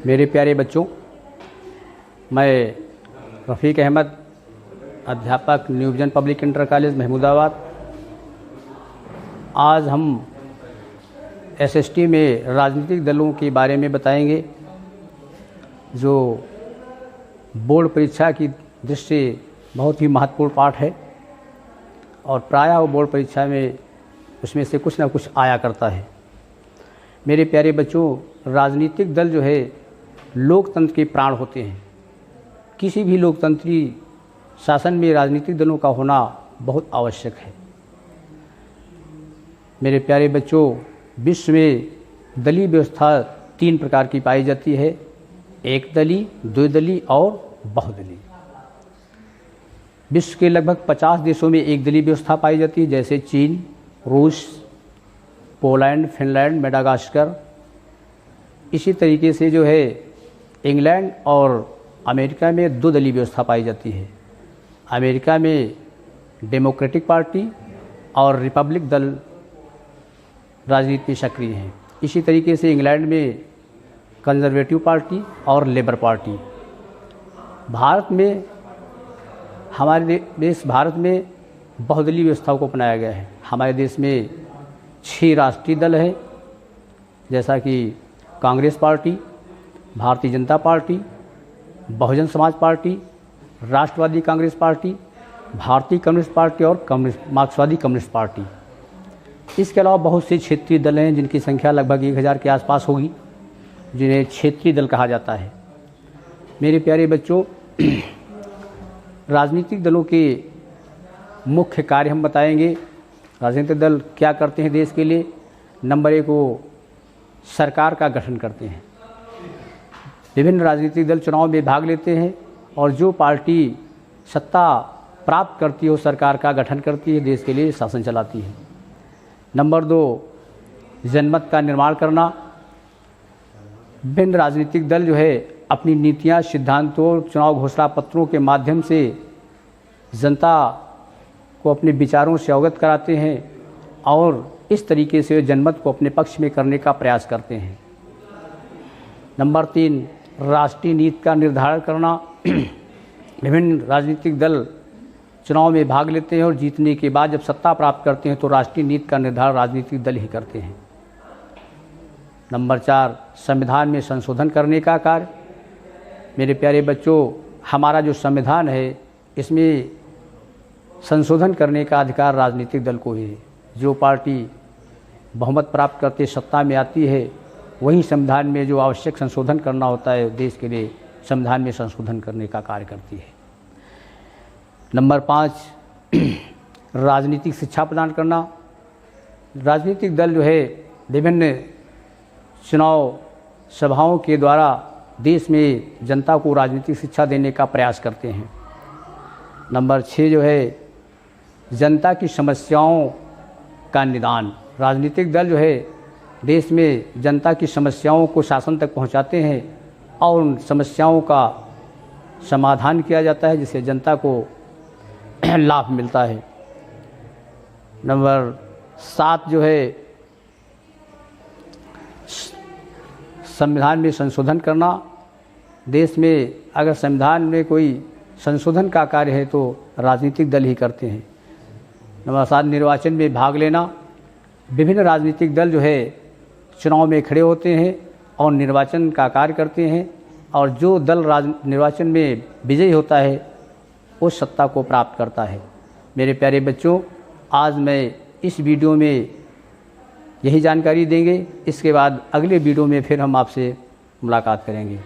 मेरे प्यारे बच्चों, मैं रफ़ीक अहमद, अध्यापक new vision public inter college Mahmudabad. आज हम एसएसटी में राजनीतिक दलों के बारे में बताएंगे, जो बोर्ड परीक्षा की दृष्टि से बहुत ही महत्वपूर्ण पाठ है और प्रायः वो बोर्ड परीक्षा में उसमें से कुछ ना कुछ आया करता है। मेरे प्यारे बच्चों, राजनीतिक दल जो है लोकतंत्र के प्राण होते हैं। किसी भी लोकतंत्री शासन में राजनीतिक दलों का होना बहुत आवश्यक है। मेरे प्यारे बच्चों, विश्व में दलीय व्यवस्था 3 प्रकार की पाई जाती है: एक दलीय, द्विदलीय और बहुदलीय। विश्व के लगभग 50 देशों में एक दलीय व्यवस्था पाई जाती है, जैसे चीन, रूस, पोलैंड, फिनलैंड, मेडागास्कर। इसी तरीके से जो है इंग्लैंड और अमेरिका में 2 दलीय व्यवस्था पाई जाती है। अमेरिका में डेमोक्रेटिक पार्टी और रिपब्लिक दल राजनीति में सक्रिय हैं। इसी तरीके से इंग्लैंड में कंजर्वेटिव पार्टी और लेबर पार्टी। भारत में, हमारे देश भारत में बहुदलीय व्यवस्था को अपनाया गया है। हमारे देश में 6 राष्ट्रीय दल हैं, जैसा कि Congress party, Bharatiya Janata party, Bahujan Samaj party, राष्ट्रवादी कांग्रेस पार्टी, भारतीय कम्युनिस्ट पार्टी और मार्क्सवादी कम्युनिस्ट पार्टी। इसके अलावा बहुत से क्षेत्रीय दल हैं, जिनकी संख्या लगभग 1000 के आसपास होगी, जिन्हें क्षेत्रीय दल कहा जाता है। मेरे प्यारे बच्चों, राजनीतिक दलों के मुख्य कार्य हम बताएंगे। राजनीतिक दल क्या करते हैं देश के लिए? नंबर 1, वो सरकार का गठन करते हैं। विभिन्न राजनीतिक दल चुनाव में भाग लेते हैं और जो पार्टी सत्ता प्राप्त करती है वो सरकार का गठन करती है, देश के लिए शासन चलाती है। नंबर 2, जनमत का निर्माण करना। विभिन्न राजनीतिक दल जो है अपनी नीतियां, सिद्धांतों, चुनाव घोषणा पत्रों के माध्यम से जनता को अपने विचारों से अवगत कराते हैं और इस तरीके से जनमत को अपने पक्ष में करने का प्रयास करते हैं। नंबर 3, राष्ट्रीय नीति का निर्धारण करना। विभिन्न राजनीतिक दल चुनाव में भाग लेते हैं और जीतने के बाद जब सत्ता प्राप्त करते हैं तो राष्ट्रीय नीति का निर्धारण राजनीतिक दल ही करते हैं। नंबर 4, संविधान में संशोधन करने का कार्य। मेरे प्यारे बच्चों, हमारा जो संविधान है इसमें संशोधन करने का अधिकार राजनीतिक दल को है। जो पार्टी बहुमत प्राप्त करते सत्ता में आती है, वही संविधान में जो आवश्यक संशोधन करना होता है देश के लिए, संविधान में संशोधन करने का कार्य करती है। नंबर 5, राजनीतिक शिक्षा प्रदान करना। राजनीतिक दल जो है विभिन्न चुनाव सभाओं के द्वारा देश में जनता को राजनीतिक शिक्षा देने का प्रयास करते हैं। नंबर 6 जो है जनता की समस्याओं का निदान। राजनीतिक दल जो है देश में जनता की समस्याओं को शासन तक पहुंचाते हैं और उन समस्याओं का समाधान किया जाता है, जिससे जनता को लाभ मिलता है। नंबर 7 जो है संविधान में संशोधन करना। देश में अगर संविधान में कोई संशोधन का कार्य है तो राजनीतिक दल ही करते हैं। नंबर 7, निर्वाचन में भाग लेना। विभिन्न राजनीतिक दल जो है चुनाव में खड़े होते हैं और निर्वाचन का कार्य करते हैं और जो दल निर्वाचन में विजयी होता है उस सत्ता को प्राप्त करता है। मेरे प्यारे बच्चों, आज मैं इस वीडियो में यही जानकारी देंगे। इसके बाद अगले वीडियो में फिर हम आपसे मुलाकात करेंगे।